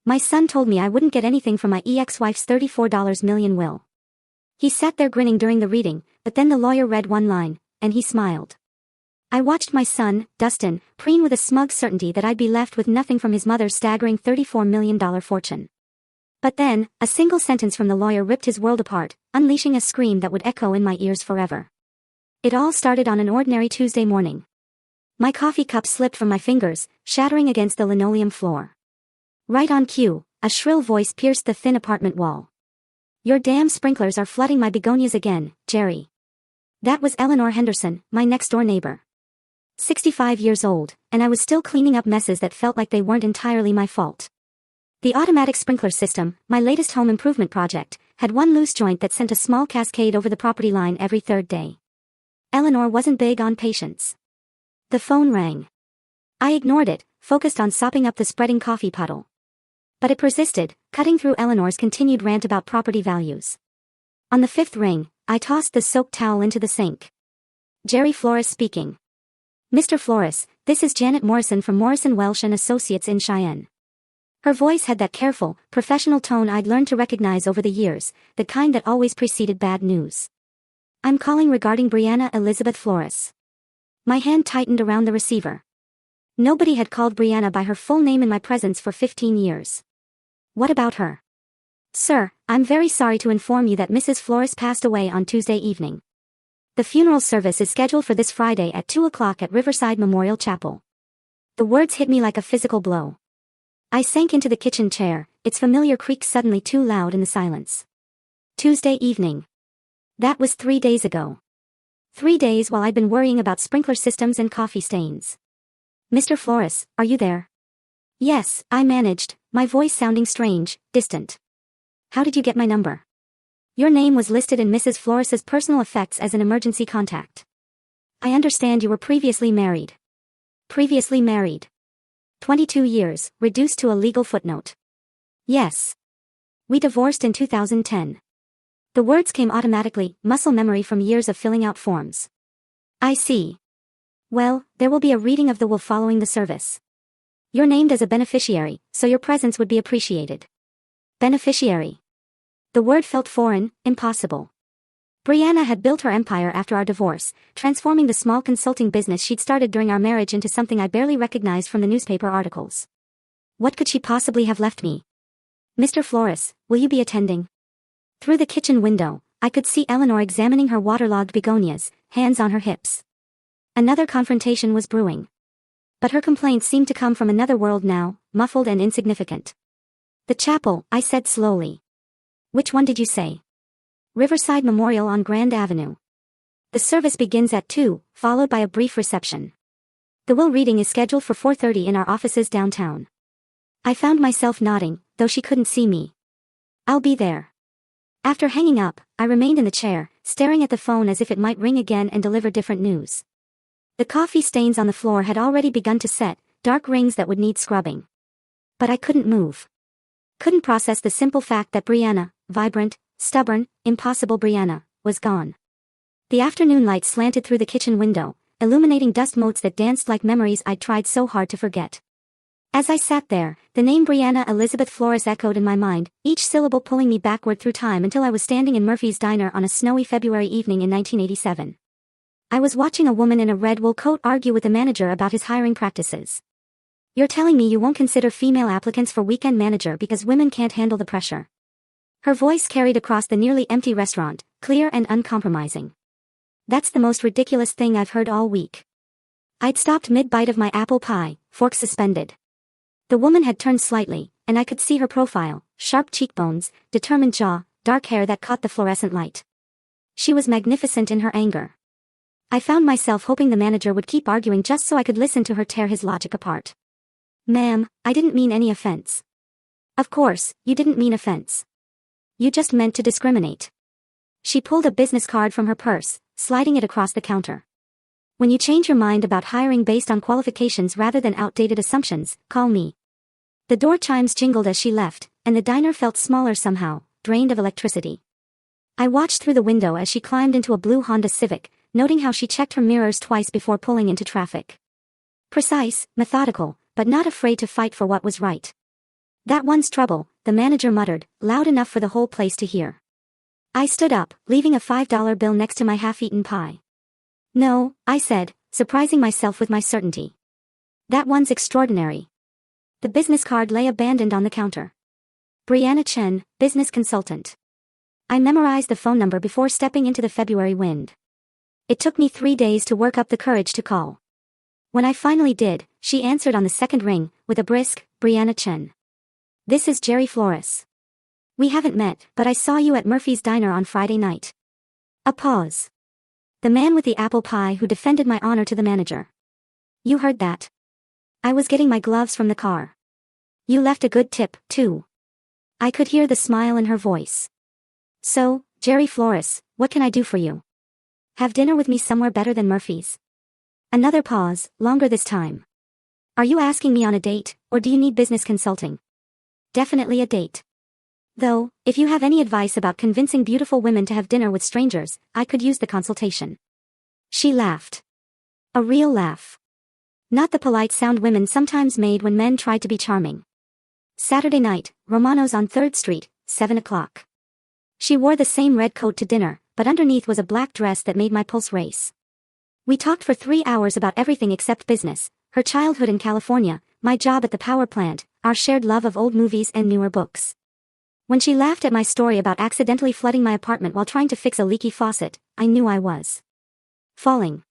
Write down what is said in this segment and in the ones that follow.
My son told me I wouldn't get anything from my ex-wife's $34 million will. He sat there grinning during the reading, but then the lawyer read one line, and he smiled. I watched my son, Dustin, preen with a smug certainty that I'd be left with nothing from his mother's staggering $34 million fortune. But then, a single sentence from the lawyer ripped his world apart, unleashing a scream that would echo in my ears forever. It all started on an ordinary Tuesday morning. My coffee cup slipped from my fingers, shattering against the linoleum floor. Right on cue, a shrill voice pierced the thin apartment wall. "Your damn sprinklers are flooding my begonias again, Jerry." That was Eleanor Henderson, my next-door neighbor. 65 years old, and I was still cleaning up messes that felt like they weren't entirely my fault. The automatic sprinkler system, my latest home improvement project, had one loose joint that sent a small cascade over the property line every third day. Eleanor wasn't big on patience. The phone rang. I ignored it, focused on sopping up the spreading coffee puddle. But it persisted, cutting through Eleanor's continued rant about property values. On the fifth ring, I tossed the soaked towel into the sink. "Jerry Flores speaking. Mr. Flores, this is Janet Morrison from Morrison Welsh and Associates in Cheyenne." Her voice had that careful, professional tone I'd learned to recognize over the years, the kind that always preceded bad news. "I'm calling regarding Brianna Elizabeth Flores." My hand tightened around the receiver. Nobody had called Brianna by her full name in my presence for 15 years. "What about her?" "Sir, I'm very sorry to inform you that Mrs. Flores passed away on Tuesday evening. The funeral service is scheduled for this Friday at 2 o'clock at Riverside Memorial Chapel." The words hit me like a physical blow. I sank into the kitchen chair, its familiar creak suddenly too loud in the silence. Tuesday evening. That was 3 days ago. 3 days while I'd been worrying about sprinkler systems and coffee stains. "Mr. Flores, are you there?" "Yes," I managed, my voice sounding strange, distant. "How did you get my number?" "Your name was listed in Mrs. Flores's personal effects as an emergency contact." "I understand you were previously married." "Previously married. 22 years, reduced to a legal footnote." "Yes. We divorced in 2010. The words came automatically, muscle memory from years of filling out forms. "I see. Well, there will be a reading of the will following the service. You're named as a beneficiary, so your presence would be appreciated." Beneficiary. The word felt foreign, impossible. Brianna had built her empire after our divorce, transforming the small consulting business she'd started during our marriage into something I barely recognized from the newspaper articles. What could she possibly have left me? "Mr. Flores, will you be attending?" Through the kitchen window, I could see Eleanor examining her waterlogged begonias, hands on her hips. Another confrontation was brewing. But her complaints seemed to come from another world now, muffled and insignificant. "The chapel," I said slowly. "Which one did you say?" "Riverside Memorial on Grand Avenue. The service begins at 2, followed by a brief reception. The will reading is scheduled for 4:30 in our offices downtown." I found myself nodding, though she couldn't see me. "I'll be there." After hanging up, I remained in the chair, staring at the phone as if it might ring again and deliver different news. The coffee stains on the floor had already begun to set, dark rings that would need scrubbing. But I couldn't move. Couldn't process the simple fact that Brianna, vibrant, stubborn, impossible Brianna, was gone. The afternoon light slanted through the kitchen window, illuminating dust motes that danced like memories I'd tried so hard to forget. As I sat there, the name Brianna Elizabeth Flores echoed in my mind, each syllable pulling me backward through time until I was standing in Murphy's Diner on a snowy February evening in 1987. I was watching a woman in a red wool coat argue with the manager about his hiring practices. "You're telling me you won't consider female applicants for weekend manager because women can't handle the pressure?" Her voice carried across the nearly empty restaurant, clear and uncompromising. "That's the most ridiculous thing I've heard all week." I'd stopped mid-bite of my apple pie, fork suspended. The woman had turned slightly, and I could see her profile, sharp cheekbones, determined jaw, dark hair that caught the fluorescent light. She was magnificent in her anger. I found myself hoping the manager would keep arguing just so I could listen to her tear his logic apart. "Ma'am, I didn't mean any offense." "Of course, you didn't mean offense. You just meant to discriminate." She pulled a business card from her purse, sliding it across the counter. "When you change your mind about hiring based on qualifications rather than outdated assumptions, call me." The door chimes jingled as she left, and the diner felt smaller somehow, drained of electricity. I watched through the window as she climbed into a blue Honda Civic, noting how she checked her mirrors twice before pulling into traffic. Precise, methodical, but not afraid to fight for what was right. That one's trouble, the manager muttered, loud enough for the whole place to hear. I stood up, leaving a $5 bill next to my half-eaten pie. No, I said, surprising myself with my certainty. That one's extraordinary. The business card lay abandoned on the counter. Brianna Chen, business consultant. I memorized the phone number before stepping into the February wind. It took me 3 days to work up the courage to call. When I finally did, she answered on the second ring, with a brisk, Brianna Chen. This is Jerry Flores. We haven't met, but I saw you at Murphy's Diner on Friday night. A pause. The man with the apple pie who defended my honor to the manager. You heard that. I was getting my gloves from the car. You left a good tip, too. I could hear the smile in her voice. So, Jerry Flores, what can I do for you? Have dinner with me somewhere better than Murphy's? Another pause, longer this time. Are you asking me on a date, or do you need business consulting? Definitely a date. Though, if you have any advice about convincing beautiful women to have dinner with strangers, I could use the consultation. She laughed. A real laugh. Not the polite sound women sometimes made when men tried to be charming. Saturday night, Romano's on 3rd Street, 7 o'clock. She wore the same red coat to dinner, but underneath was a black dress that made my pulse race. We talked for 3 hours about everything except business, her childhood in California, my job at the power plant, our shared love of old movies and newer books. When she laughed at my story about accidentally flooding my apartment while trying to fix a leaky faucet, I knew I was falling.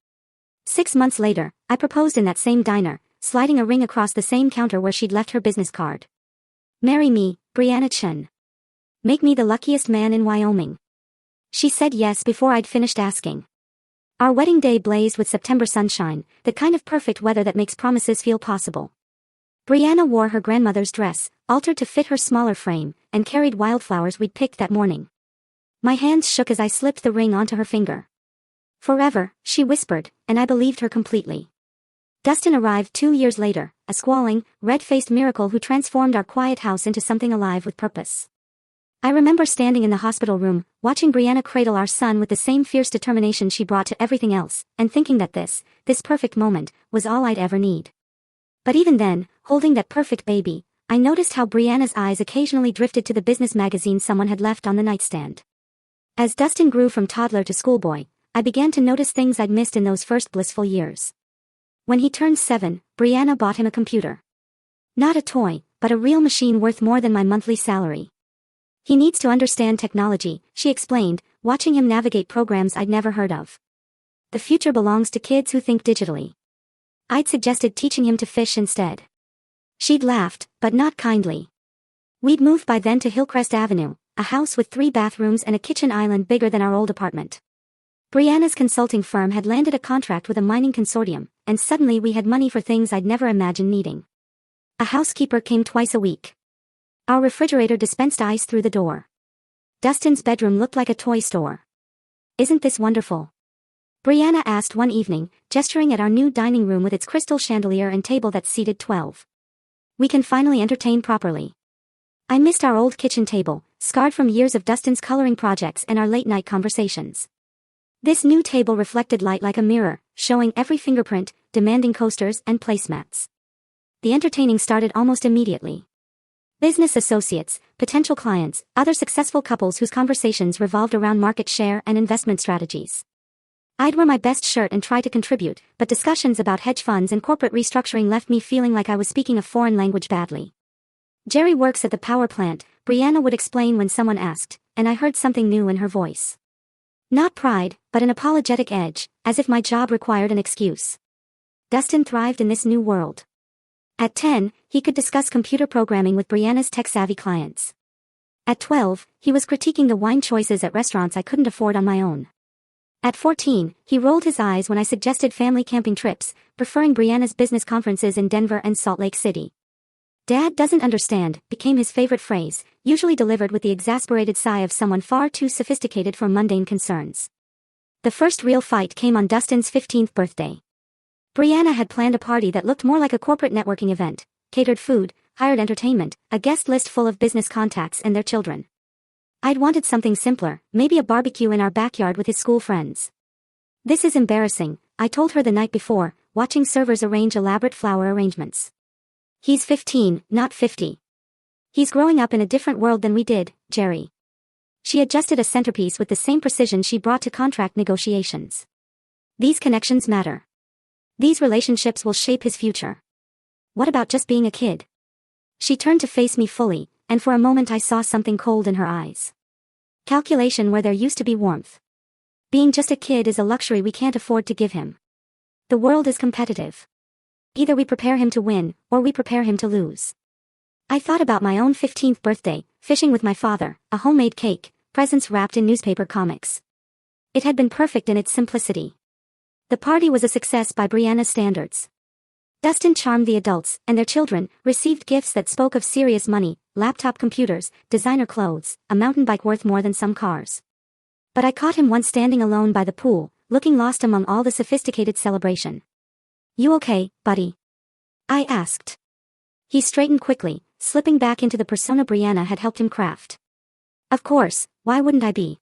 6 months later, I proposed in that same diner, sliding a ring across the same counter where she'd left her business card. Marry me, Brianna Chen. Make me the luckiest man in Wyoming. She said yes before I'd finished asking. Our wedding day blazed with September sunshine, the kind of perfect weather that makes promises feel possible. Brianna wore her grandmother's dress, altered to fit her smaller frame, and carried wildflowers we'd picked that morning. My hands shook as I slipped the ring onto her finger. Forever, she whispered, and I believed her completely. Dustin arrived 2 years later, a squalling, red-faced miracle who transformed our quiet house into something alive with purpose. I remember standing in the hospital room, watching Brianna cradle our son with the same fierce determination she brought to everything else, and thinking that this perfect moment, was all I'd ever need. But even then, holding that perfect baby, I noticed how Brianna's eyes occasionally drifted to the business magazine someone had left on the nightstand. As Dustin grew from toddler to schoolboy, I began to notice things I'd missed in those first blissful years. When he turned 7, Brianna bought him a computer. Not a toy, but a real machine worth more than my monthly salary. He needs to understand technology, she explained, watching him navigate programs I'd never heard of. The future belongs to kids who think digitally. I'd suggested teaching him to fish instead. She'd laughed, but not kindly. We'd moved by then to Hillcrest Avenue, a house with 3 bathrooms and a kitchen island bigger than our old apartment. Brianna's consulting firm had landed a contract with a mining consortium, and suddenly we had money for things I'd never imagined needing. A housekeeper came twice a week. Our refrigerator dispensed ice through the door. Dustin's bedroom looked like a toy store. Isn't this wonderful? Brianna asked one evening, gesturing at our new dining room with its crystal chandelier and table that seated 12. We can finally entertain properly. I missed our old kitchen table, scarred from years of Dustin's coloring projects and our late-night conversations. This new table reflected light like a mirror, showing every fingerprint, demanding coasters and placemats. The entertaining started almost immediately. Business associates, potential clients, other successful couples whose conversations revolved around market share and investment strategies. I'd wear my best shirt and try to contribute, but discussions about hedge funds and corporate restructuring left me feeling like I was speaking a foreign language badly. Jerry works at the power plant, Brianna would explain when someone asked, and I heard something new in her voice. Not pride, but an apologetic edge, as if my job required an excuse. Dustin thrived in this new world. At 10, he could discuss computer programming with Brianna's tech-savvy clients. At 12, he was critiquing the wine choices at restaurants I couldn't afford on my own. At 14, he rolled his eyes when I suggested family camping trips, preferring Brianna's business conferences in Denver and Salt Lake City. "Dad doesn't understand," became his favorite phrase, usually delivered with the exasperated sigh of someone far too sophisticated for mundane concerns. The first real fight came on Dustin's 15th birthday. Brianna had planned a party that looked more like a corporate networking event, catered food, hired entertainment, a guest list full of business contacts and their children. I'd wanted something simpler, maybe a barbecue in our backyard with his school friends. "This is embarrassing," I told her the night before, watching servers arrange elaborate flower arrangements. "He's 15, not 50. He's growing up in a different world than we did, Jerry. She adjusted a centerpiece with the same precision she brought to contract negotiations. These connections matter. These relationships will shape his future. What about just being a kid? She turned to face me fully, and for a moment I saw something cold in her eyes. Calculation where there used to be warmth. Being just a kid is a luxury we can't afford to give him. The world is competitive. Either we prepare him to win, or we prepare him to lose. I thought about my own 15th birthday, fishing with my father, a homemade cake, presents wrapped in newspaper comics. It had been perfect in its simplicity. The party was a success by Brianna's standards. Dustin charmed the adults, and their children received gifts that spoke of serious money, laptop computers, designer clothes, a mountain bike worth more than some cars. But I caught him once standing alone by the pool, looking lost among all the sophisticated celebration. "You okay, buddy?" I asked. He straightened quickly, slipping back into the persona Brianna had helped him craft. Of course, why wouldn't I be?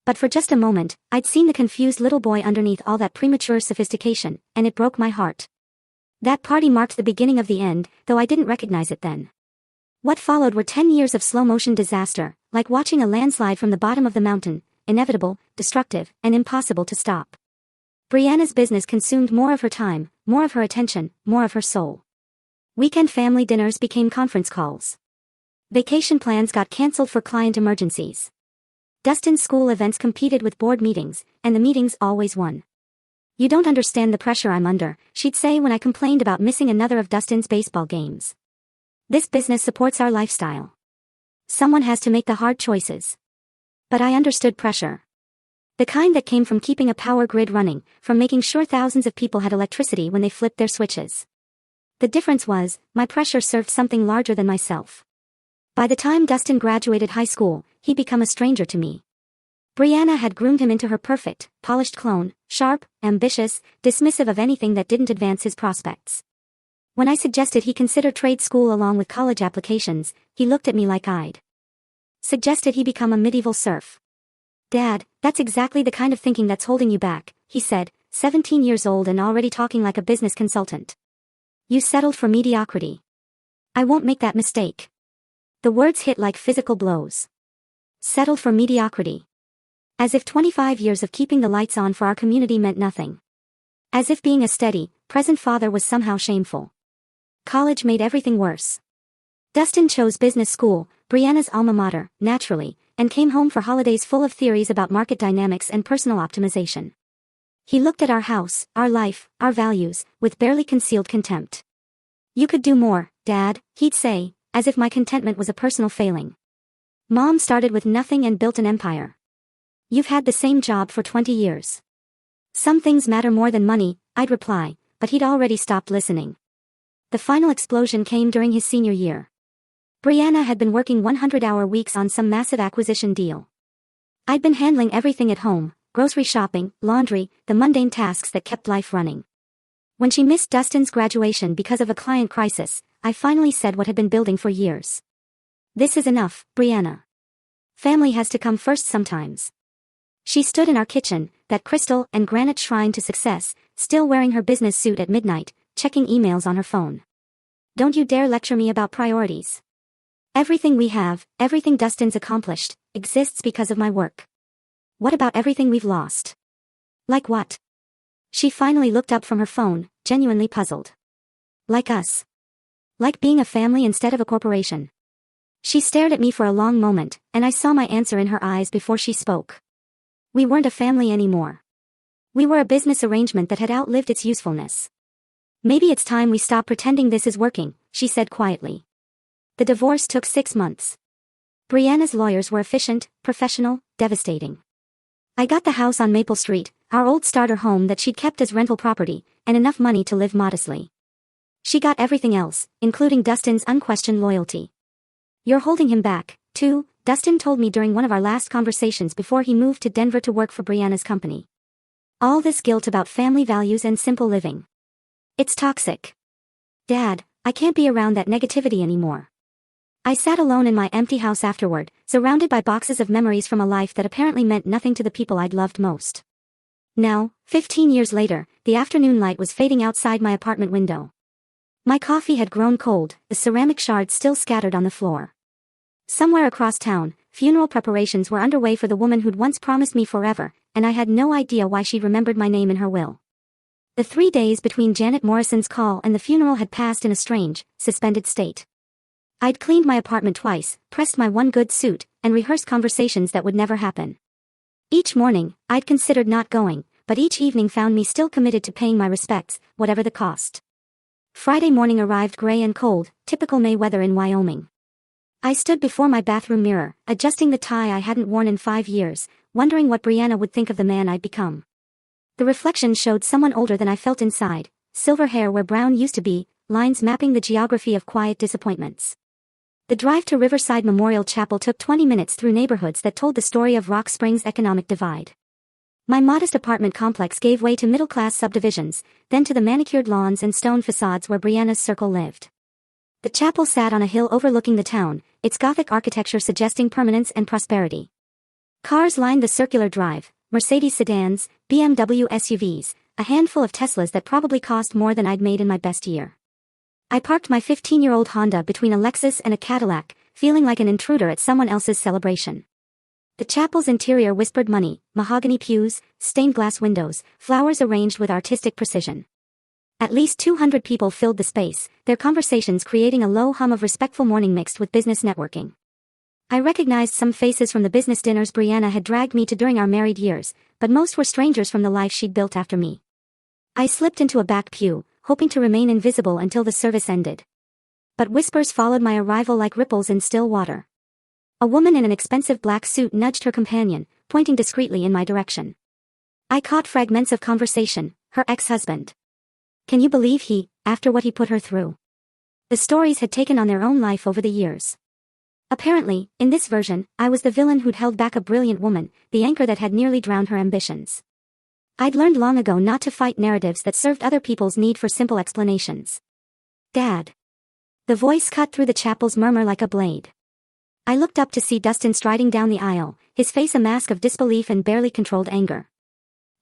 But for just a moment, I'd seen the confused little boy underneath all that premature sophistication, and it broke my heart. That party marked the beginning of the end, though I didn't recognize it then. What followed were 10 years of slow-motion disaster, like watching a landslide from the bottom of the mountain, inevitable, destructive, and impossible to stop. Brianna's business consumed more of her time, more of her attention, more of her soul. Weekend family dinners became conference calls. Vacation plans got cancelled for client emergencies. Dustin's school events competed with board meetings, and the meetings always won. "You don't understand the pressure I'm under," she'd say when I complained about missing another of Dustin's baseball games. "This business supports our lifestyle. Someone has to make the hard choices." But I understood pressure. The kind that came from keeping a power grid running, from making sure thousands of people had electricity when they flipped their switches. The difference was, my pressure served something larger than myself. By the time Dustin graduated high school, he'd become a stranger to me. Brianna had groomed him into her perfect, polished clone, sharp, ambitious, dismissive of anything that didn't advance his prospects. When I suggested he consider trade school along with college applications, he looked at me like I'd suggested he become a medieval serf. "Dad, that's exactly the kind of thinking that's holding you back," he said, 17 years old and already talking like a business consultant. "You settled for mediocrity. I won't make that mistake." The words hit like physical blows. Settled for mediocrity. As if 25 years of keeping the lights on for our community meant nothing. As if being a steady, present father was somehow shameful. College made everything worse. Dustin chose business school, Brianna's alma mater, naturally, and came home for holidays full of theories about market dynamics and personal optimization. He looked at our house, our life, our values, with barely concealed contempt. "You could do more, Dad," he'd say, as if my contentment was a personal failing. "Mom started with nothing and built an empire. You've had the same job for 20 years. Some things matter more than money," I'd reply, but he'd already stopped listening. The final explosion came during his senior year. Brianna had been working 100-hour weeks on some massive acquisition deal. I'd been handling everything at home, grocery shopping, laundry, the mundane tasks that kept life running. When she missed Dustin's graduation because of a client crisis, I finally said what had been building for years. "This is enough, Brianna. Family has to come first sometimes." She stood in our kitchen, that crystal and granite shrine to success, still wearing her business suit at midnight, checking emails on her phone. "Don't you dare lecture me about priorities. Everything we have, everything Dustin's accomplished, exists because of my work. What about everything we've lost?" "Like what?" She finally looked up from her phone, genuinely puzzled. "Like us. Like being a family instead of a corporation." She stared at me for a long moment, and I saw my answer in her eyes before she spoke. We weren't a family anymore. We were a business arrangement that had outlived its usefulness. "Maybe it's time we stop pretending this is working," she said quietly. The divorce took 6 months. Brianna's lawyers were efficient, professional, devastating. I got the house on Maple Street, our old starter home that she'd kept as rental property, and enough money to live modestly. She got everything else, including Dustin's unquestioned loyalty. "You're holding him back, too," Dustin told me during one of our last conversations before he moved to Denver to work for Brianna's company. "All this guilt about family values and simple living. It's toxic. Dad, I can't be around that negativity anymore." I sat alone in my empty house afterward, surrounded by boxes of memories from a life that apparently meant nothing to the people I'd loved most. Now, 15 years later, the afternoon light was fading outside my apartment window. My coffee had grown cold, the ceramic shards still scattered on the floor. Somewhere across town, funeral preparations were underway for the woman who'd once promised me forever, and I had no idea why she'd remembered my name in her will. The 3 days between Janet Morrison's call and the funeral had passed in a strange, suspended state. I'd cleaned my apartment twice, pressed my one good suit, and rehearsed conversations that would never happen. Each morning, I'd considered not going, but each evening found me still committed to paying my respects, whatever the cost. Friday morning arrived gray and cold, typical May weather in Wyoming. I stood before my bathroom mirror, adjusting the tie I hadn't worn in 5 years, wondering what Brianna would think of the man I'd become. The reflection showed someone older than I felt inside, silver hair where brown used to be, lines mapping the geography of quiet disappointments. The drive to Riverside Memorial Chapel took 20 minutes through neighborhoods that told the story of Rock Springs' economic divide. My modest apartment complex gave way to middle-class subdivisions, then to the manicured lawns and stone facades where Brianna's circle lived. The chapel sat on a hill overlooking the town, its Gothic architecture suggesting permanence and prosperity. Cars lined the circular drive, Mercedes sedans, BMW SUVs, a handful of Teslas that probably cost more than I'd made in my best year. I parked my 15-year-old Honda between a Lexus and a Cadillac, feeling like an intruder at someone else's celebration. The chapel's interior whispered money, mahogany pews, stained glass windows, flowers arranged with artistic precision. At least 200 people filled the space, their conversations creating a low hum of respectful mourning mixed with business networking. I recognized some faces from the business dinners Brianna had dragged me to during our married years, but most were strangers from the life she'd built after me. I slipped into a back pew, hoping to remain invisible until the service ended. But whispers followed my arrival like ripples in still water. A woman in an expensive black suit nudged her companion, pointing discreetly in my direction. I caught fragments of conversation, her ex-husband. Can you believe he, after what he put her through? The stories had taken on their own life over the years. Apparently, in this version, I was the villain who'd held back a brilliant woman, the anchor that had nearly drowned her ambitions. I'd learned long ago not to fight narratives that served other people's need for simple explanations. Dad. The voice cut through the chapel's murmur like a blade. I looked up to see Dustin striding down the aisle, his face a mask of disbelief and barely controlled anger.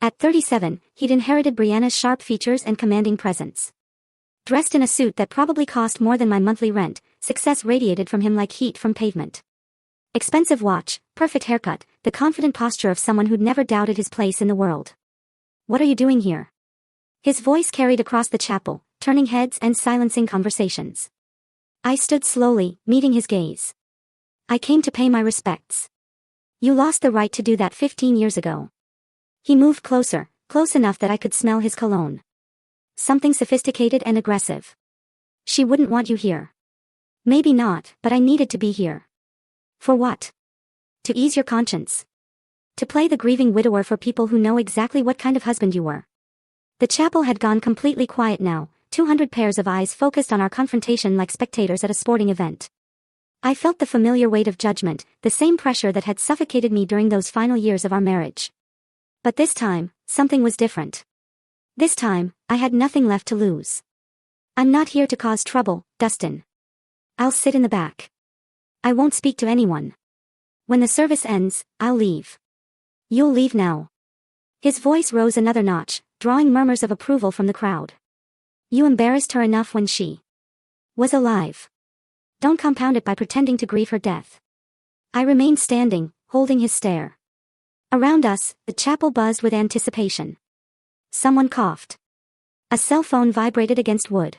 At 37, he'd inherited Brianna's sharp features and commanding presence. Dressed in a suit that probably cost more than my monthly rent, success radiated from him like heat from pavement. Expensive watch, perfect haircut, the confident posture of someone who'd never doubted his place in the world. What are you doing here? His voice carried across the chapel, turning heads and silencing conversations. I stood slowly, meeting his gaze. I came to pay my respects. You lost the right to do that 15 years ago. He moved closer, close enough that I could smell his cologne. Something sophisticated and aggressive. She wouldn't want you here. Maybe not, but I needed to be here. For what? To ease your conscience. To play the grieving widower for people who know exactly what kind of husband you were. The chapel had gone completely quiet now, 200 pairs of eyes focused on our confrontation like spectators at a sporting event. I felt the familiar weight of judgment, the same pressure that had suffocated me during those final years of our marriage. But this time, something was different. This time, I had nothing left to lose. I'm not here to cause trouble, Dustin. I'll sit in the back. I won't speak to anyone. When the service ends, I'll leave. You'll leave now. His voice rose another notch, drawing murmurs of approval from the crowd. You embarrassed her enough when she was alive. Don't compound it by pretending to grieve her death. I remained standing, holding his stare. Around us, the chapel buzzed with anticipation. Someone coughed. A cell phone vibrated against wood.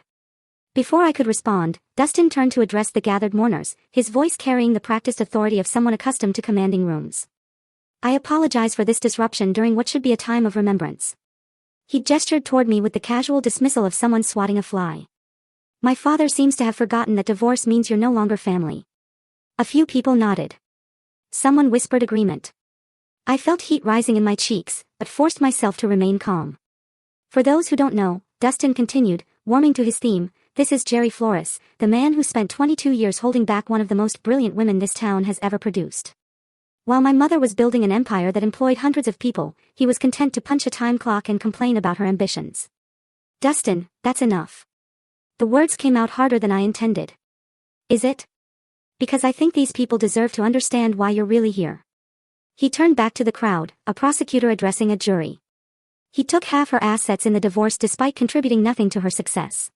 Before I could respond, Dustin turned to address the gathered mourners, his voice carrying the practiced authority of someone accustomed to commanding rooms. I apologize for this disruption during what should be a time of remembrance. He gestured toward me with the casual dismissal of someone swatting a fly. My father seems to have forgotten that divorce means you're no longer family. A few people nodded. Someone whispered agreement. I felt heat rising in my cheeks, but forced myself to remain calm. For those who don't know, Dustin continued, warming to his theme, this is Jerry Flores, the man who spent 22 years holding back one of the most brilliant women this town has ever produced. While my mother was building an empire that employed hundreds of people, he was content to punch a time clock and complain about her ambitions. Dustin, that's enough. The words came out harder than I intended. Is it? Because I think these people deserve to understand why you're really here. He turned back to the crowd, a prosecutor addressing a jury. He took half her assets in the divorce despite contributing nothing to her success.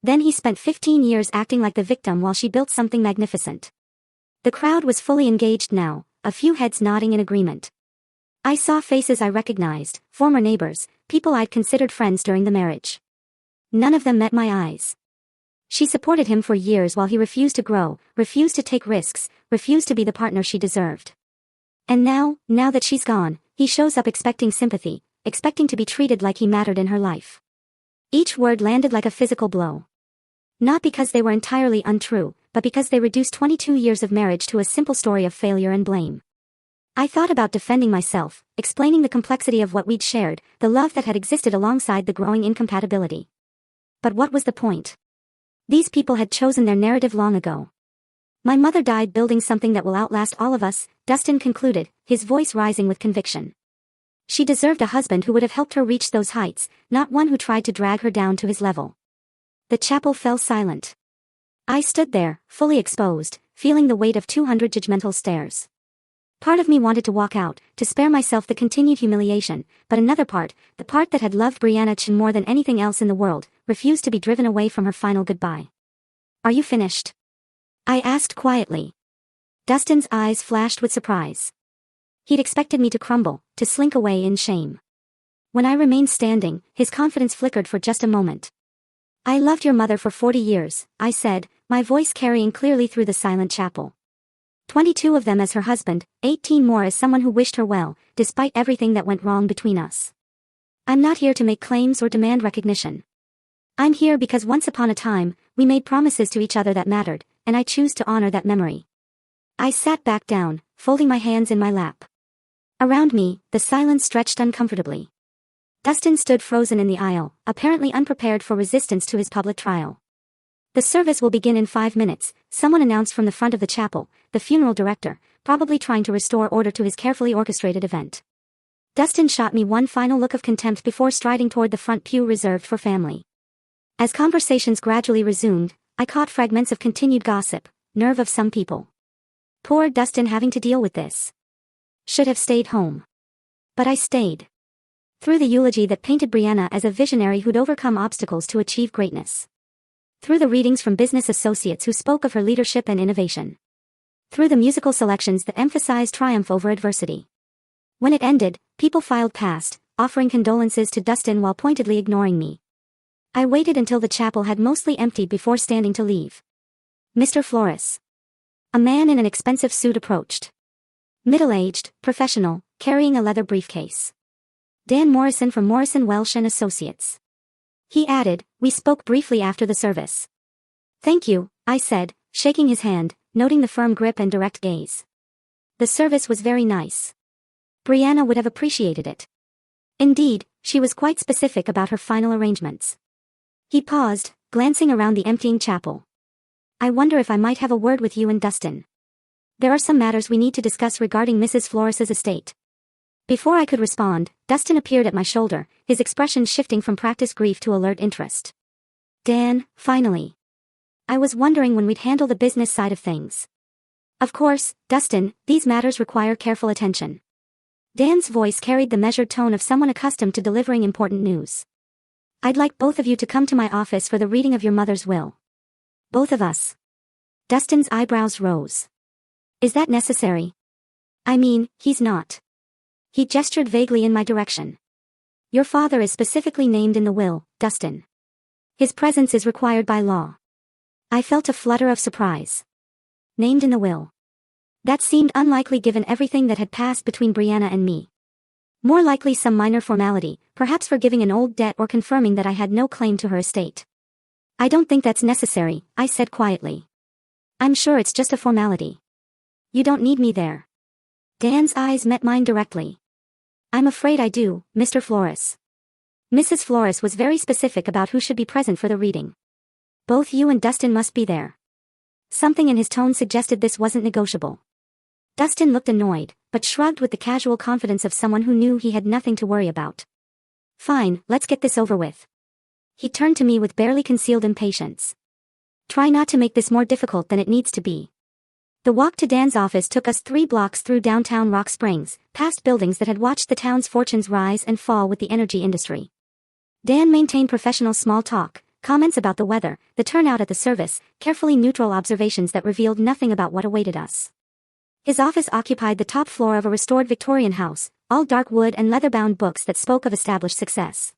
Then he spent 15 years acting like the victim while she built something magnificent. The crowd was fully engaged now, a few heads nodding in agreement. I saw faces I recognized, former neighbors, people I'd considered friends during the marriage. None of them met my eyes. She supported him for years while he refused to grow, refused to take risks, refused to be the partner she deserved. And now that she's gone, he shows up expecting sympathy, expecting to be treated like he mattered in her life. Each word landed like a physical blow. Not because they were entirely untrue, but because they reduced 22 years of marriage to a simple story of failure and blame. I thought about defending myself, explaining the complexity of what we'd shared, the love that had existed alongside the growing incompatibility. But what was the point? These people had chosen their narrative long ago. My mother died building something that will outlast all of us, Dustin concluded, his voice rising with conviction. She deserved a husband who would have helped her reach those heights, not one who tried to drag her down to his level. The chapel fell silent. I stood there, fully exposed, feeling the weight of 200 judgmental stares. Part of me wanted to walk out, to spare myself the continued humiliation, but another part, the part that had loved Brianna Chen more than anything else in the world, refused to be driven away from her final goodbye. "Are you finished?" I asked quietly. Dustin's eyes flashed with surprise. He'd expected me to crumble, to slink away in shame. When I remained standing, his confidence flickered for just a moment. "I loved your mother for 40 years, I said, my voice carrying clearly through the silent chapel. 22 of them as her husband, 18 more as someone who wished her well, despite everything that went wrong between us. I'm not here to make claims or demand recognition. I'm here because once upon a time, we made promises to each other that mattered, and I choose to honor that memory." I sat back down, folding my hands in my lap. Around me, the silence stretched uncomfortably. Dustin stood frozen in the aisle, apparently unprepared for resistance to his public trial. "The service will begin in 5 minutes, someone announced from the front of the chapel, the funeral director, probably trying to restore order to his carefully orchestrated event." Dustin shot me one final look of contempt before striding toward the front pew reserved for family. As conversations gradually resumed, I caught fragments of continued gossip, nerve of some people. Poor Dustin having to deal with this. Should have stayed home. But I stayed. Through the eulogy that painted Brianna as a visionary who'd overcome obstacles to achieve greatness. Through the readings from business associates who spoke of her leadership and innovation. Through the musical selections that emphasized triumph over adversity. When it ended, people filed past, offering condolences to Dustin while pointedly ignoring me. I waited until the chapel had mostly emptied before standing to leave. "Mr. Flores." A man in an expensive suit approached. Middle-aged, professional, carrying a leather briefcase. "Dan Morrison from Morrison Welsh and Associates." He added, "We spoke briefly after the service." "Thank you," I said, shaking his hand, noting the firm grip and direct gaze. The service was very nice. Brianna would have appreciated it. Indeed, she was quite specific about her final arrangements. He paused, glancing around the emptying chapel. "I wonder if I might have a word with you and Dustin. There are some matters we need to discuss regarding Mrs. Flores's estate." Before I could respond, Dustin appeared at my shoulder, his expression shifting from practiced grief to alert interest. "Dan, finally. I was wondering when we'd handle the business side of things." "Of course, Dustin, these matters require careful attention." Dan's voice carried the measured tone of someone accustomed to delivering important news. "I'd like both of you to come to my office for the reading of your mother's will." "Both of us?" Dustin's eyebrows rose. "Is that necessary?" "I mean, he's not." He gestured vaguely in my direction. "Your father is specifically named in the will, Dustin. His presence is required by law." I felt a flutter of surprise. Named in the will. That seemed unlikely given everything that had passed between Brianna and me. More likely some minor formality, perhaps forgiving an old debt or confirming that I had no claim to her estate. "I don't think that's necessary," I said quietly. "I'm sure it's just a formality. You don't need me there." Dan's eyes met mine directly. "I'm afraid I do, Mr. Flores." Mrs. Flores was very specific about who should be present for the reading. "Both you and Dustin must be there." Something in his tone suggested this wasn't negotiable. Dustin looked annoyed, but shrugged with the casual confidence of someone who knew he had nothing to worry about. "Fine, let's get this over with." He turned to me with barely concealed impatience. "Try not to make this more difficult than it needs to be." The walk to Dan's office took us 3 blocks through downtown Rock Springs, past buildings that had watched the town's fortunes rise and fall with the energy industry. Dan maintained professional small talk, comments about the weather, the turnout at the service, carefully neutral observations that revealed nothing about what awaited us. His office occupied the top floor of a restored Victorian house, all dark wood and leather-bound books that spoke of established success.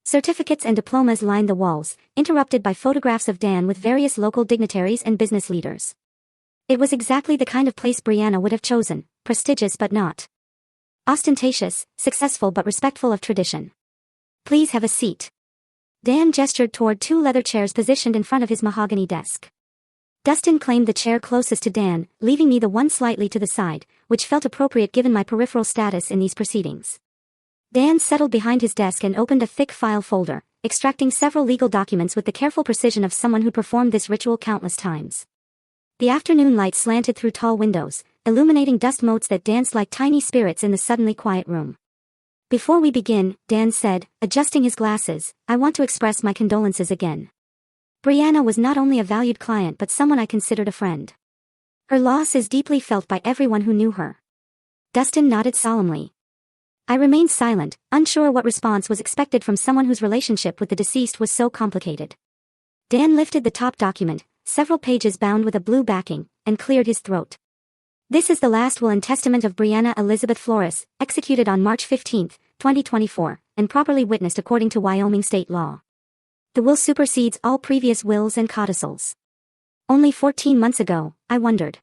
Certificates and diplomas lined the walls, interrupted by photographs of Dan with various local dignitaries and business leaders. It was exactly the kind of place Brianna would have chosen, prestigious but not ostentatious, successful but respectful of tradition. "Please have a seat." Dan gestured toward two leather chairs positioned in front of his mahogany desk. Dustin claimed the chair closest to Dan, leaving me the one slightly to the side, which felt appropriate given my peripheral status in these proceedings. Dan settled behind his desk and opened a thick file folder, extracting several legal documents with the careful precision of someone who performed this ritual countless times. The afternoon light slanted through tall windows, illuminating dust motes that danced like tiny spirits in the suddenly quiet room. "Before we begin," Dan said, adjusting his glasses, "I want to express my condolences again. Brianna was not only a valued client but someone I considered a friend. Her loss is deeply felt by everyone who knew her." Dustin nodded solemnly. I remained silent, unsure what response was expected from someone whose relationship with the deceased was so complicated. Dan lifted the top document, several pages bound with a blue backing, and cleared his throat. "This is the last will and testament of Brianna Elizabeth Flores, executed on March 15, 2024, and properly witnessed according to Wyoming state law. The will supersedes all previous wills and codicils." Only 14 months ago, I wondered.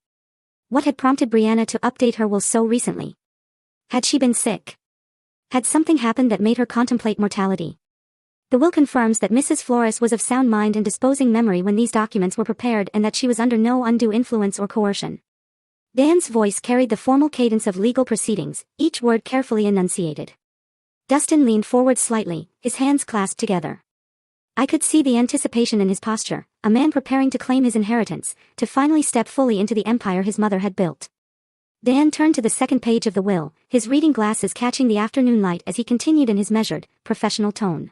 What had prompted Brianna to update her will so recently? Had she been sick? Had something happened that made her contemplate mortality? The will confirms that Mrs. Flores was of sound mind and disposing memory when these documents were prepared and that she was under no undue influence or coercion. Dan's voice carried the formal cadence of legal proceedings, each word carefully enunciated. Dustin leaned forward slightly, his hands clasped together. I could see the anticipation in his posture, a man preparing to claim his inheritance, to finally step fully into the empire his mother had built. Dan turned to the second page of the will, his reading glasses catching the afternoon light as he continued in his measured, professional tone.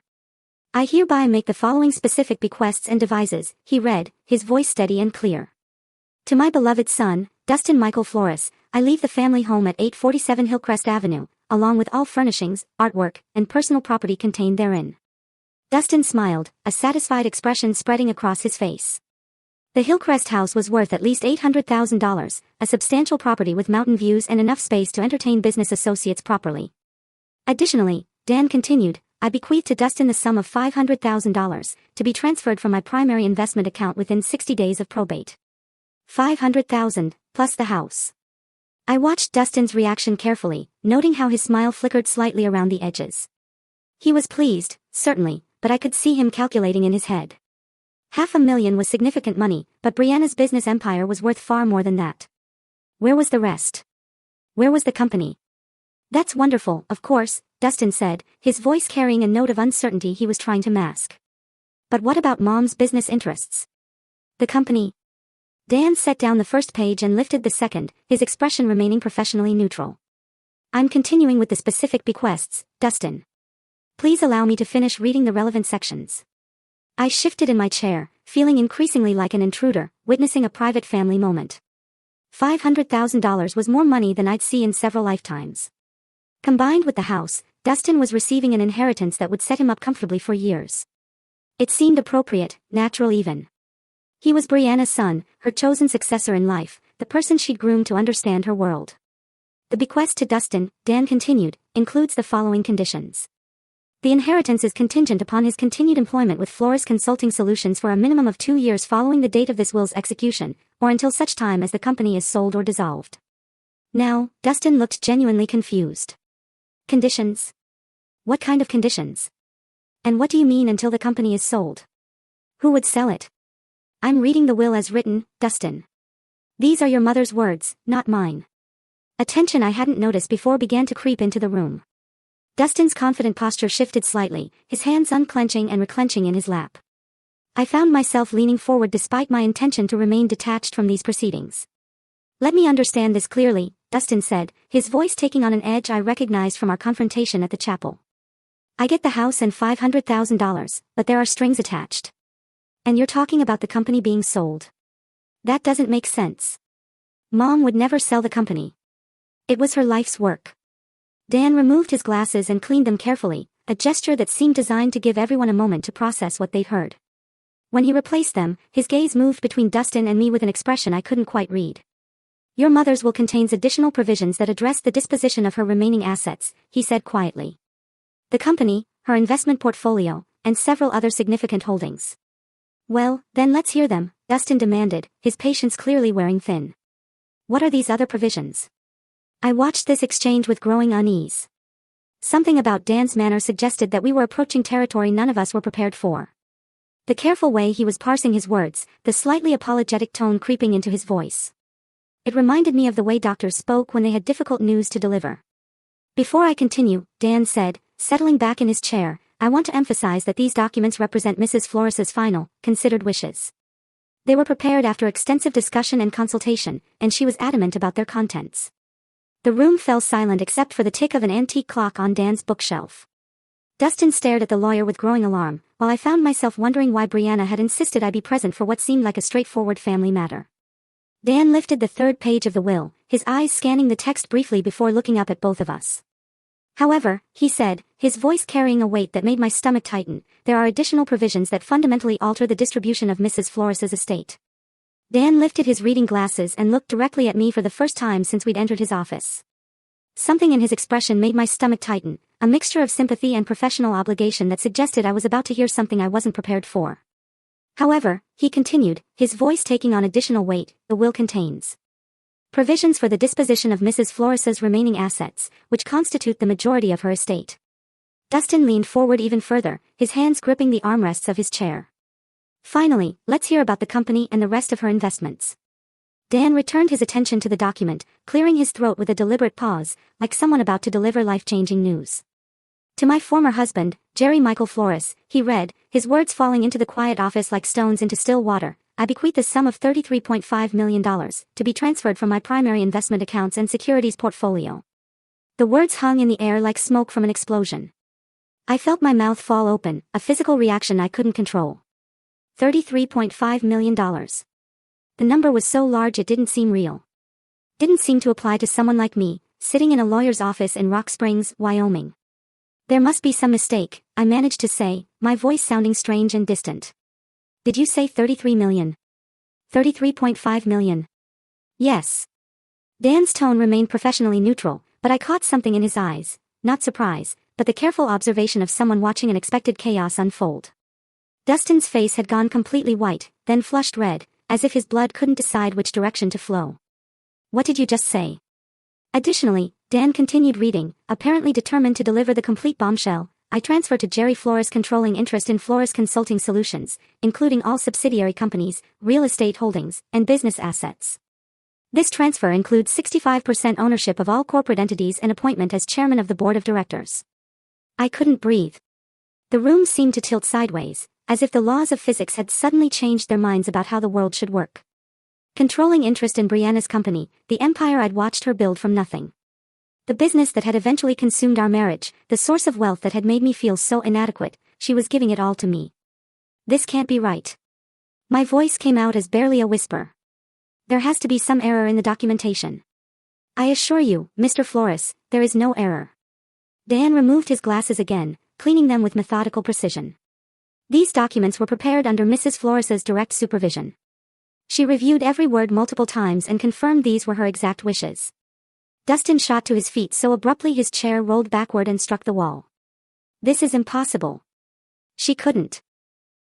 "I hereby make the following specific bequests and devises," he read, his voice steady and clear. "To my beloved son, Dustin Michael Flores, I leave the family home at 847 Hillcrest Avenue, along with all furnishings, artwork, and personal property contained therein." Dustin smiled, a satisfied expression spreading across his face. The Hillcrest house was worth at least $800,000, a substantial property with mountain views and enough space to entertain business associates properly. Additionally, Dan continued, "I bequeath to Dustin the sum of $500,000, to be transferred from my primary investment account within 60 days of probate. $500,000, plus the house." I watched Dustin's reaction carefully, noting how his smile flickered slightly around the edges. He was pleased, certainly, but I could see him calculating in his head. $500,000 was significant money, but Brianna's business empire was worth far more than that. Where was the rest? Where was the company? "That's wonderful, of course," Dustin said, his voice carrying a note of uncertainty he was trying to mask. "But what about Mom's business interests? The company?" Dan set down the first page and lifted the second, his expression remaining professionally neutral. "I'm continuing with the specific bequests, Dustin. Please allow me to finish reading the relevant sections." I shifted in my chair, feeling increasingly like an intruder, witnessing a private family moment. $500,000 was more money than I'd see in several lifetimes. Combined with the house, Dustin was receiving an inheritance that would set him up comfortably for years. It seemed appropriate, natural even. He was Brianna's son, her chosen successor in life, the person she'd groomed to understand her world. "The bequest to Dustin," Dan continued, "includes the following conditions. The inheritance is contingent upon his continued employment with Flores Consulting Solutions for a minimum of 2 years following the date of this will's execution, or until such time as the company is sold or dissolved." Now, Dustin looked genuinely confused. "Conditions? What kind of conditions? And what do you mean until the company is sold? Who would sell it?" "I'm reading the will as written, Dustin. These are your mother's words, not mine." A tension I hadn't noticed before began to creep into the room. Dustin's confident posture shifted slightly, his hands unclenching and reclenching in his lap. I found myself leaning forward despite my intention to remain detached from these proceedings. "Let me understand this clearly," Dustin said, his voice taking on an edge I recognized from our confrontation at the chapel. "I get the house and $500,000, but there are strings attached. And you're talking about the company being sold. That doesn't make sense. Mom would never sell the company. It was her life's work." Dan removed his glasses and cleaned them carefully, a gesture that seemed designed to give everyone a moment to process what they'd heard. When he replaced them, his gaze moved between Dustin and me with an expression I couldn't quite read. Your mother's will contains additional provisions that address the disposition of her remaining assets, he said quietly. The company, her investment portfolio, and several other significant holdings. Well, then let's hear them, Dustin demanded, his patience clearly wearing thin. What are these other provisions? I watched this exchange with growing unease. Something about Dan's manner suggested that we were approaching territory none of us were prepared for. The careful way he was parsing his words, the slightly apologetic tone creeping into his voice. It reminded me of the way doctors spoke when they had difficult news to deliver. Before I continue, Dan said, settling back in his chair, I want to emphasize that these documents represent Mrs. Flores's final, considered wishes. They were prepared after extensive discussion and consultation, and she was adamant about their contents. The room fell silent except for the tick of an antique clock on Dan's bookshelf. Dustin stared at the lawyer with growing alarm, while I found myself wondering why Brianna had insisted I be present for what seemed like a straightforward family matter. Dan lifted the third page of the will, his eyes scanning the text briefly before looking up at both of us. However, he said, his voice carrying a weight that made my stomach tighten, there are additional provisions that fundamentally alter the distribution of Mrs. Flores's estate. Dan lifted his reading glasses and looked directly at me for the first time since we'd entered his office. Something in his expression made my stomach tighten, a mixture of sympathy and professional obligation that suggested I was about to hear something I wasn't prepared for. However, he continued, his voice taking on additional weight, the will contains provisions for the disposition of Mrs. Flores's remaining assets, which constitute the majority of her estate. Dustin leaned forward even further, his hands gripping the armrests of his chair. Finally, let's hear about the company and the rest of her investments. Dan returned his attention to the document, clearing his throat with a deliberate pause, like someone about to deliver life-changing news. To my former husband, Jerry Michael Flores, he read, his words falling into the quiet office like stones into still water, I bequeath the sum of $33.5 million, to be transferred from my primary investment accounts and securities portfolio. The words hung in the air like smoke from an explosion. I felt my mouth fall open, a physical reaction I couldn't control. $33.5 million. The number was so large it didn't seem real. Didn't seem to apply to someone like me, sitting in a lawyer's office in Rock Springs, Wyoming. There must be some mistake, I managed to say, my voice sounding strange and distant. Did you say 33 million? 33.5 million. Yes. Dan's tone remained professionally neutral, but I caught something in his eyes, not surprise, but the careful observation of someone watching an expected chaos unfold. Dustin's face had gone completely white, then flushed red, as if his blood couldn't decide which direction to flow. What did you just say? Additionally, Dan continued reading, apparently determined to deliver the complete bombshell. I transferred to Jerry Flores controlling interest in Flores Consulting Solutions, including all subsidiary companies, real estate holdings, and business assets. This transfer includes 65% ownership of all corporate entities and appointment as chairman of the board of directors. I couldn't breathe. The room seemed to tilt sideways, as if the laws of physics had suddenly changed their minds about how the world should work. Controlling interest in Brianna's company, the empire I'd watched her build from nothing. The business that had eventually consumed our marriage, the source of wealth that had made me feel so inadequate, she was giving it all to me. This can't be right. My voice came out as barely a whisper. There has to be some error in the documentation. I assure you, Mr. Flores, there is no error. Dan removed his glasses again, cleaning them with methodical precision. These documents were prepared under Mrs. Flores's direct supervision. She reviewed every word multiple times and confirmed these were her exact wishes. Dustin shot to his feet so abruptly his chair rolled backward and struck the wall. This is impossible. She couldn't.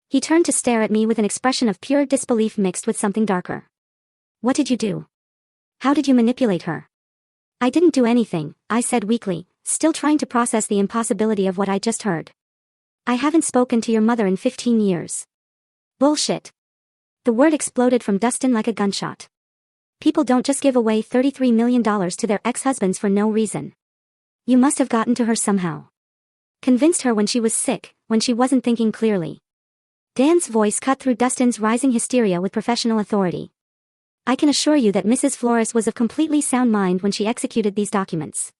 He turned to stare at me with an expression of pure disbelief mixed with something darker. What did you do? How did you manipulate her? I didn't do anything, I said weakly, still trying to process the impossibility of what I just heard. I haven't spoken to your mother in 15 years. Bullshit. The word exploded from Dustin like a gunshot. People don't just give away $33 million to their ex-husbands for no reason. You must have gotten to her somehow. Convinced her when she was sick, when she wasn't thinking clearly. Dan's voice cut through Dustin's rising hysteria with professional authority. I can assure you that Mrs. Flores was of completely sound mind when she executed these documents.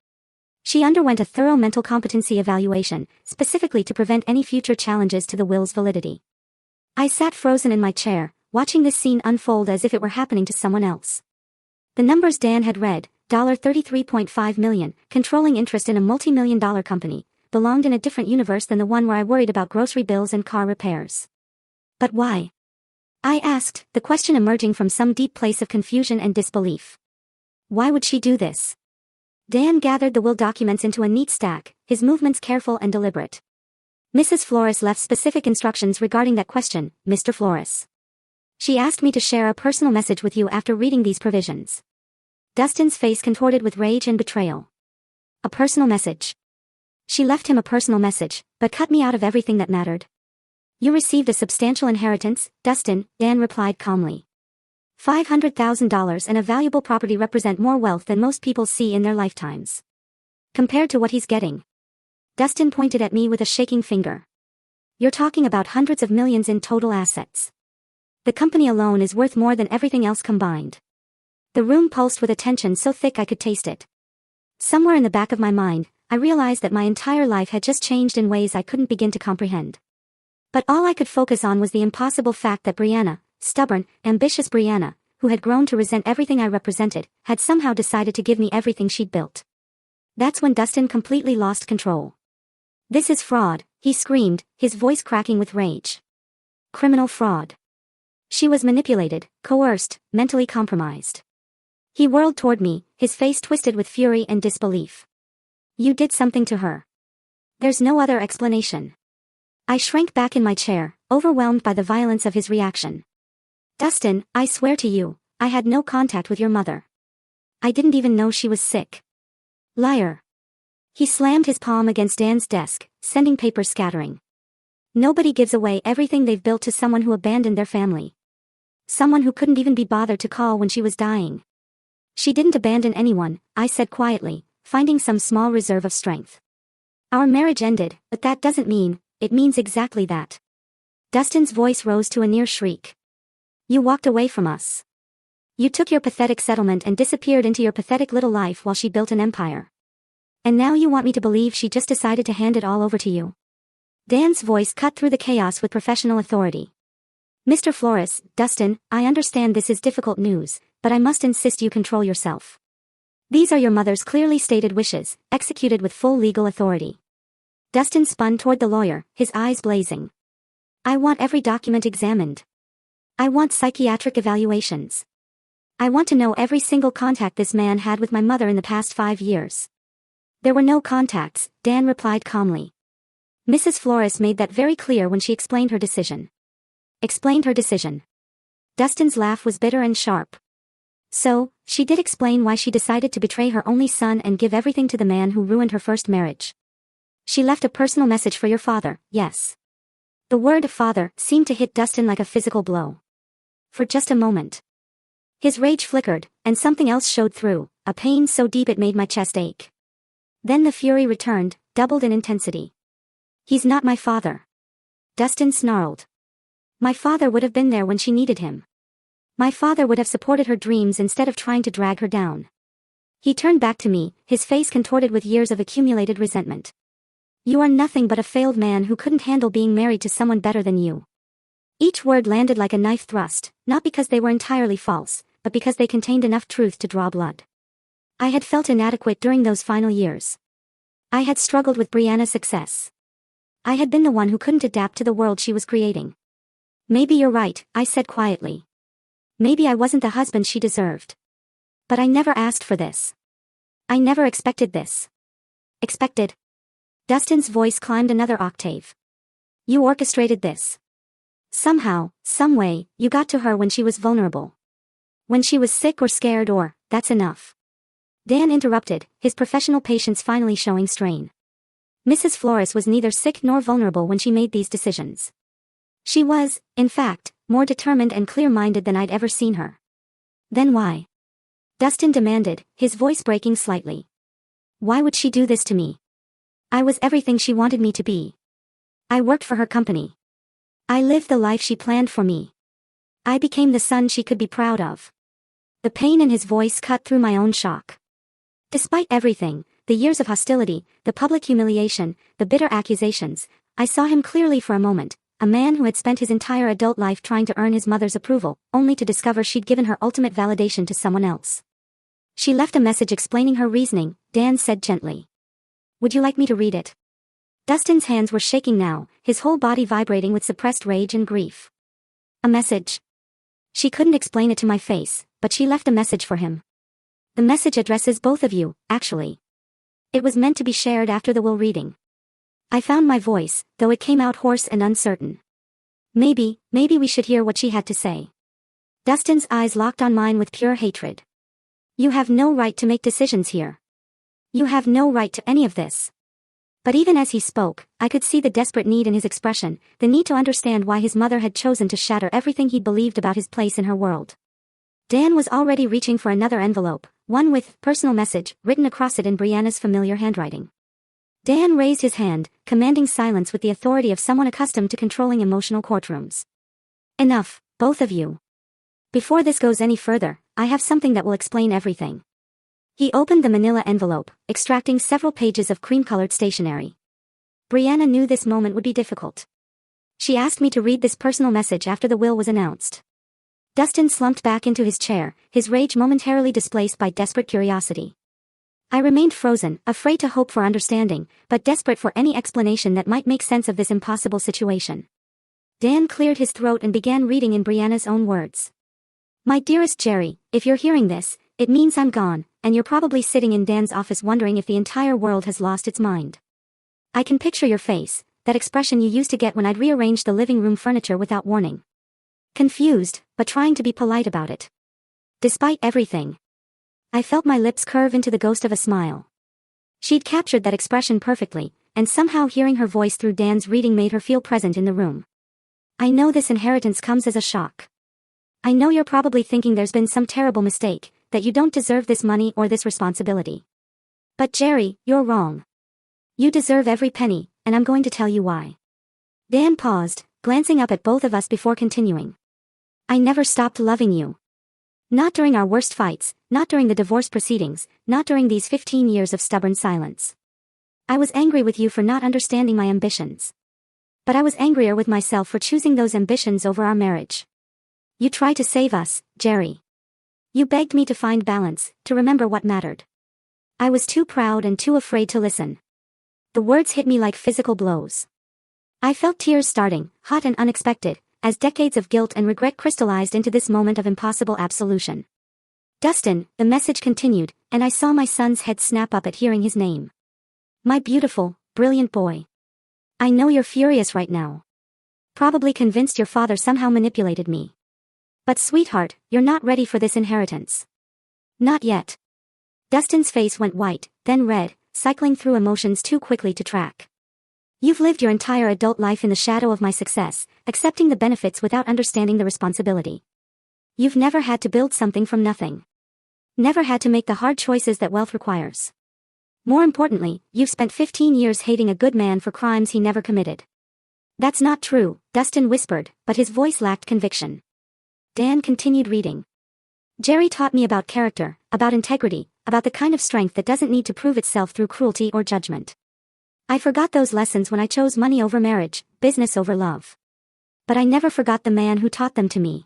She underwent a thorough mental competency evaluation, specifically to prevent any future challenges to the will's validity. I sat frozen in my chair, watching this scene unfold as if it were happening to someone else. The numbers Dan had read, $33.5 million, controlling interest in a multi-million-dollar company, belonged in a different universe than the one where I worried about grocery bills and car repairs. But why? I asked, the question emerging from some deep place of confusion and disbelief. Why would she do this? Dan gathered the will documents into a neat stack, his movements careful and deliberate. Mrs. Flores left specific instructions regarding that question, Mr. Flores. She asked me to share a personal message with you after reading these provisions. Dustin's face contorted with rage and betrayal. A personal message. She left him a personal message, but cut me out of everything that mattered. You received a substantial inheritance, Dustin, Dan replied calmly. $500,000 and a valuable property represent more wealth than most people see in their lifetimes. Compared to what he's getting. Dustin pointed at me with a shaking finger. You're talking about hundreds of millions in total assets. The company alone is worth more than everything else combined. The room pulsed with a tension so thick I could taste it. Somewhere in the back of my mind, I realized that my entire life had just changed in ways I couldn't begin to comprehend. But all I could focus on was the impossible fact that Brianna, stubborn, ambitious Brianna, who had grown to resent everything I represented, had somehow decided to give me everything she'd built. That's when Dustin completely lost control. This is fraud, he screamed, his voice cracking with rage. Criminal fraud. She was manipulated, coerced, mentally compromised. He whirled toward me, his face twisted with fury and disbelief. You did something to her. There's no other explanation. I shrank back in my chair, overwhelmed by the violence of his reaction. Dustin, I swear to you, I had no contact with your mother. I didn't even know she was sick. Liar. He slammed his palm against Dan's desk, sending papers scattering. Nobody gives away everything they've built to someone who abandoned their family. Someone who couldn't even be bothered to call when she was dying. She didn't abandon anyone, I said quietly, finding some small reserve of strength. Our marriage ended, but that doesn't mean, it means exactly that. Dustin's voice rose to a near shriek. You walked away from us. You took your pathetic settlement and disappeared into your pathetic little life while she built an empire. And now you want me to believe she just decided to hand it all over to you? Dan's voice cut through the chaos with professional authority. Mr. Flores, Dustin, I understand this is difficult news, but I must insist you control yourself. These are your mother's clearly stated wishes, executed with full legal authority. Dustin spun toward the lawyer, his eyes blazing. I want every document examined. I want psychiatric evaluations. I want to know every single contact this man had with my mother in the past 5 years. There were no contacts, Dan replied calmly. Mrs. Flores made that very clear when she explained her decision. Explained her decision. Dustin's laugh was bitter and sharp. So, she did explain why she decided to betray her only son and give everything to the man who ruined her first marriage. She left a personal message for your father, yes. The word father seemed to hit Dustin like a physical blow. For just a moment. His rage flickered, and something else showed through, a pain so deep it made my chest ache. Then the fury returned, doubled in intensity. He's not my father. Dustin snarled. My father would have been there when she needed him. My father would have supported her dreams instead of trying to drag her down. He turned back to me, his face contorted with years of accumulated resentment. You are nothing but a failed man who couldn't handle being married to someone better than you. Each word landed like a knife thrust, not because they were entirely false, but because they contained enough truth to draw blood. I had felt inadequate during those final years. I had struggled with Brianna's success. I had been the one who couldn't adapt to the world she was creating. Maybe you're right, I said quietly. Maybe I wasn't the husband she deserved. But I never asked for this. I never expected this. Expected? Dustin's voice climbed another octave. You orchestrated this. Somehow, someway, you got to her when she was vulnerable. When she was sick or scared or, that's enough. Dan interrupted, his professional patience finally showing strain. Mrs. Flores was neither sick nor vulnerable when she made these decisions. She was, in fact, more determined and clear-minded than I'd ever seen her. Then why? Dustin demanded, his voice breaking slightly. Why would she do this to me? I was everything she wanted me to be. I worked for her company. I lived the life she planned for me. I became the son she could be proud of. The pain in his voice cut through my own shock. Despite everything, the years of hostility, the public humiliation, the bitter accusations, I saw him clearly for a moment, a man who had spent his entire adult life trying to earn his mother's approval, only to discover she'd given her ultimate validation to someone else. She left a message explaining her reasoning, Dan said gently. Would you like me to read it? Dustin's hands were shaking now, his whole body vibrating with suppressed rage and grief. A message. She couldn't explain it to my face, but she left a message for him. The message addresses both of you, actually. It was meant to be shared after the will reading. I found my voice, though it came out hoarse and uncertain. Maybe we should hear what she had to say. Dustin's eyes locked on mine with pure hatred. You have no right to make decisions here. You have no right to any of this. But even as he spoke, I could see the desperate need in his expression, the need to understand why his mother had chosen to shatter everything he'd believed about his place in her world. Dan was already reaching for another envelope, one with personal message written across it in Brianna's familiar handwriting. Dan raised his hand, commanding silence with the authority of someone accustomed to controlling emotional courtrooms. Enough, both of you. Before this goes any further, I have something that will explain everything. He opened the manila envelope, extracting several pages of cream-colored stationery. Brianna knew this moment would be difficult. She asked me to read this personal message after the will was announced. Dustin slumped back into his chair, his rage momentarily displaced by desperate curiosity. I remained frozen, afraid to hope for understanding, but desperate for any explanation that might make sense of this impossible situation. Dan cleared his throat and began reading in Brianna's own words. My dearest Jerry, if you're hearing this, it means I'm gone, and you're probably sitting in Dan's office wondering if the entire world has lost its mind. I can picture your face, that expression you used to get when I'd rearranged the living room furniture without warning. Confused, but trying to be polite about it. Despite everything. I felt my lips curve into the ghost of a smile. She'd captured that expression perfectly, and somehow hearing her voice through Dan's reading made her feel present in the room. I know this inheritance comes as a shock. I know you're probably thinking there's been some terrible mistake, that you don't deserve this money or this responsibility. But Jerry, you're wrong. You deserve every penny, and I'm going to tell you why. Dan paused, glancing up at both of us before continuing. I never stopped loving you. Not during our worst fights, not during the divorce proceedings, not during these 15 years of stubborn silence. I was angry with you for not understanding my ambitions. But I was angrier with myself for choosing those ambitions over our marriage. You tried to save us, Jerry. You begged me to find balance, to remember what mattered. I was too proud and too afraid to listen. The words hit me like physical blows. I felt tears starting, hot and unexpected, as decades of guilt and regret crystallized into this moment of impossible absolution. Dustin, the message continued, and I saw my son's head snap up at hearing his name. My beautiful, brilliant boy. I know you're furious right now. Probably convinced your father somehow manipulated me. But sweetheart, you're not ready for this inheritance. Not yet. Dustin's face went white, then red, cycling through emotions too quickly to track. You've lived your entire adult life in the shadow of my success, accepting the benefits without understanding the responsibility. You've never had to build something from nothing. Never had to make the hard choices that wealth requires. More importantly, you've spent 15 years hating a good man for crimes he never committed. That's not true, Dustin whispered, but his voice lacked conviction. Dan continued reading. Jerry taught me about character, about integrity, about the kind of strength that doesn't need to prove itself through cruelty or judgment. I forgot those lessons when I chose money over marriage, business over love. But I never forgot the man who taught them to me.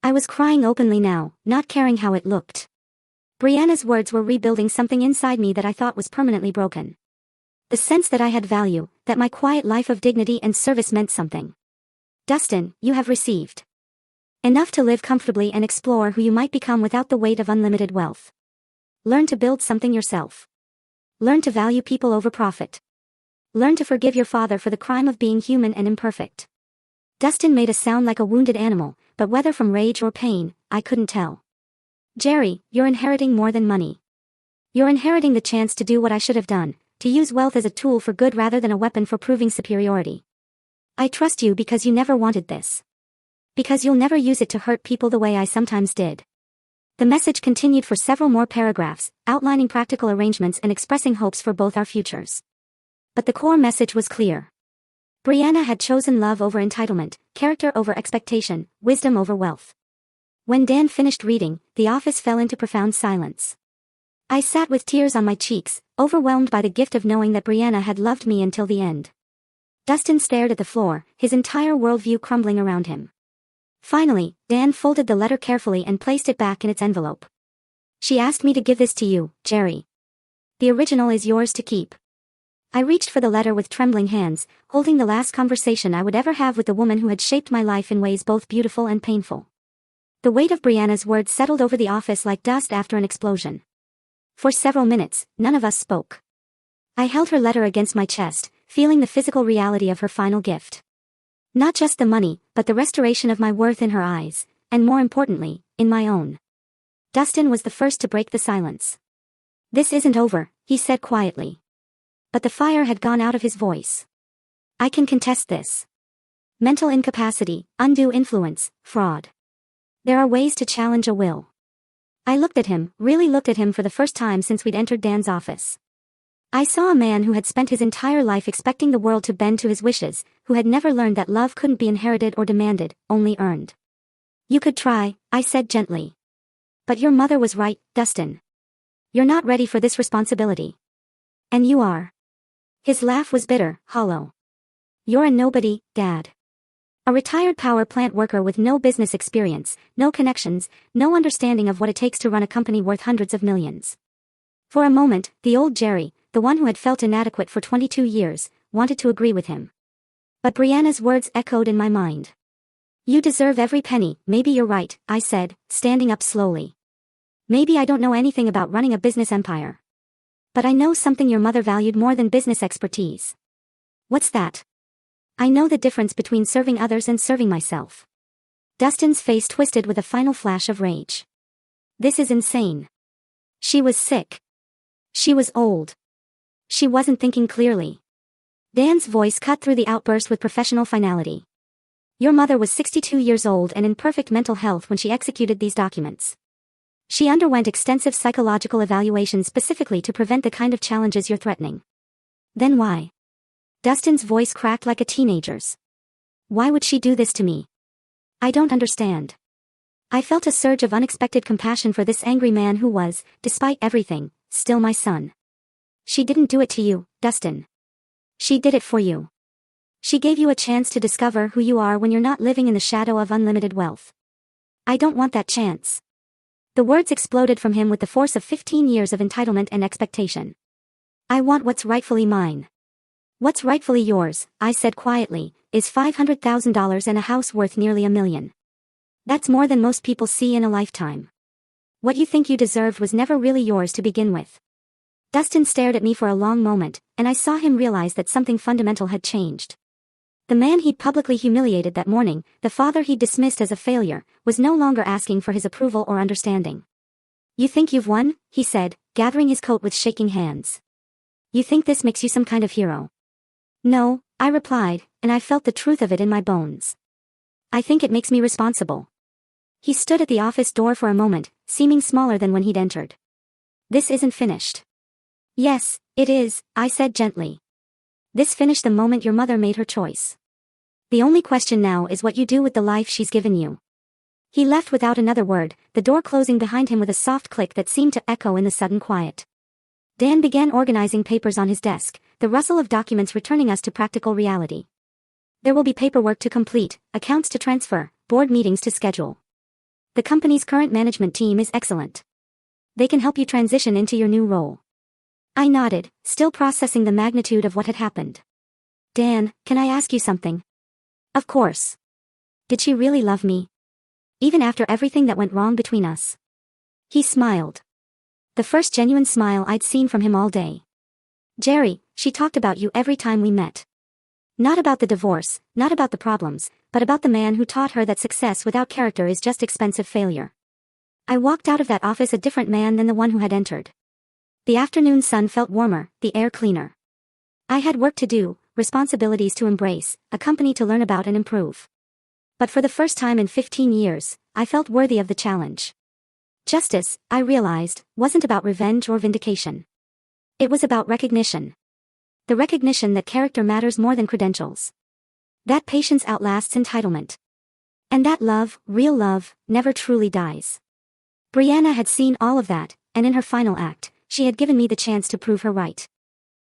I was crying openly now, not caring how it looked. Brianna's words were rebuilding something inside me that I thought was permanently broken. The sense that I had value, that my quiet life of dignity and service meant something. Dustin, you have received enough to live comfortably and explore who you might become without the weight of unlimited wealth. Learn to build something yourself. Learn to value people over profit. Learn to forgive your father for the crime of being human and imperfect. Dustin made a sound like a wounded animal, but whether from rage or pain, I couldn't tell. Jerry, you're inheriting more than money. You're inheriting the chance to do what I should have done, to use wealth as a tool for good rather than a weapon for proving superiority. I trust you because you never wanted this. Because you'll never use it to hurt people the way I sometimes did. The message continued for several more paragraphs, outlining practical arrangements and expressing hopes for both our futures. But the core message was clear. Brianna had chosen love over entitlement, character over expectation, wisdom over wealth. When Dan finished reading, the office fell into profound silence. I sat with tears on my cheeks, overwhelmed by the gift of knowing that Brianna had loved me until the end. Dustin stared at the floor, his entire worldview crumbling around him. Finally, Dan folded the letter carefully and placed it back in its envelope. She asked me to give this to you, Jerry. The original is yours to keep. I reached for the letter with trembling hands, holding the last conversation I would ever have with the woman who had shaped my life in ways both beautiful and painful. The weight of Brianna's words settled over the office like dust after an explosion. For several minutes, none of us spoke. I held her letter against my chest, feeling the physical reality of her final gift. Not just the money, but the restoration of my worth in her eyes, and more importantly, in my own. Dustin was the first to break the silence. "This isn't over," he said quietly. But the fire had gone out of his voice. "I can contest this. Mental incapacity, undue influence, fraud. There are ways to challenge a will." I looked at him, really looked at him for the first time since we'd entered Dan's office. I saw a man who had spent his entire life expecting the world to bend to his wishes, who had never learned that love couldn't be inherited or demanded, only earned. "You could try," I said gently. "But your mother was right, Dustin. You're not ready for this responsibility. And you are." His laugh was bitter, hollow. "You're a nobody, Dad. A retired power plant worker with no business experience, no connections, no understanding of what it takes to run a company worth hundreds of millions." For a moment, the old Jerry, the one who had felt inadequate for 22 years, wanted to agree with him. But Brianna's words echoed in my mind. "You deserve every penny." "Maybe you're right," I said, standing up slowly. "Maybe I don't know anything about running a business empire. But I know something your mother valued more than business expertise." "What's that?" "I know the difference between serving others and serving myself." Dustin's face twisted with a final flash of rage. "This is insane. She was sick. She was old. She wasn't thinking clearly." Dan's voice cut through the outburst with professional finality. "Your mother was 62 years old and in perfect mental health when she executed these documents. She underwent extensive psychological evaluation specifically to prevent the kind of challenges you're threatening." "Then why?" Dustin's voice cracked like a teenager's. "Why would she do this to me? I don't understand." I felt a surge of unexpected compassion for this angry man who was, despite everything, still my son. "She didn't do it to you, Dustin. She did it for you. She gave you a chance to discover who you are when you're not living in the shadow of unlimited wealth. I don't want that chance." The words exploded from him with the force of 15 years of entitlement and expectation. "I want what's rightfully mine." "What's rightfully yours," I said quietly, "is $500,000 and a house worth nearly $1 million. That's more than most people see in a lifetime. What you think you deserved was never really yours to begin with." Dustin stared at me for a long moment, and I saw him realize that something fundamental had changed. The man he'd publicly humiliated that morning, the father he'd dismissed as a failure, was no longer asking for his approval or understanding. "You think you've won?" he said, gathering his coat with shaking hands. "You think this makes you some kind of hero?" "No," I replied, and I felt the truth of it in my bones. "I think it makes me responsible." He stood at the office door for a moment, seeming smaller than when he'd entered. "This isn't finished." "Yes, it is," I said gently. "This finished the moment your mother made her choice. The only question now is what you do with the life she's given you." He left without another word, the door closing behind him with a soft click that seemed to echo in the sudden quiet. Dan began organizing papers on his desk, the rustle of documents returning us to practical reality. "There will be paperwork to complete, accounts to transfer, board meetings to schedule. The company's current management team is excellent. They can help you transition into your new role." I nodded, still processing the magnitude of what had happened. "Dan, can I ask you something?" "Of course." "Did she really love me? Even after everything that went wrong between us?" He smiled. The first genuine smile I'd seen from him all day. "Jerry, she talked about you every time we met. Not about the divorce, not about the problems, but about the man who taught her that success without character is just expensive failure." I walked out of that office a different man than the one who had entered. The afternoon sun felt warmer, the air cleaner. I had work to do, responsibilities to embrace, a company to learn about and improve. But for the first time in 15 years, I felt worthy of the challenge. Justice, I realized, wasn't about revenge or vindication. It was about recognition. The recognition that character matters more than credentials. That patience outlasts entitlement. And that love, real love, never truly dies. Brianna had seen all of that, and in her final act, she had given me the chance to prove her right.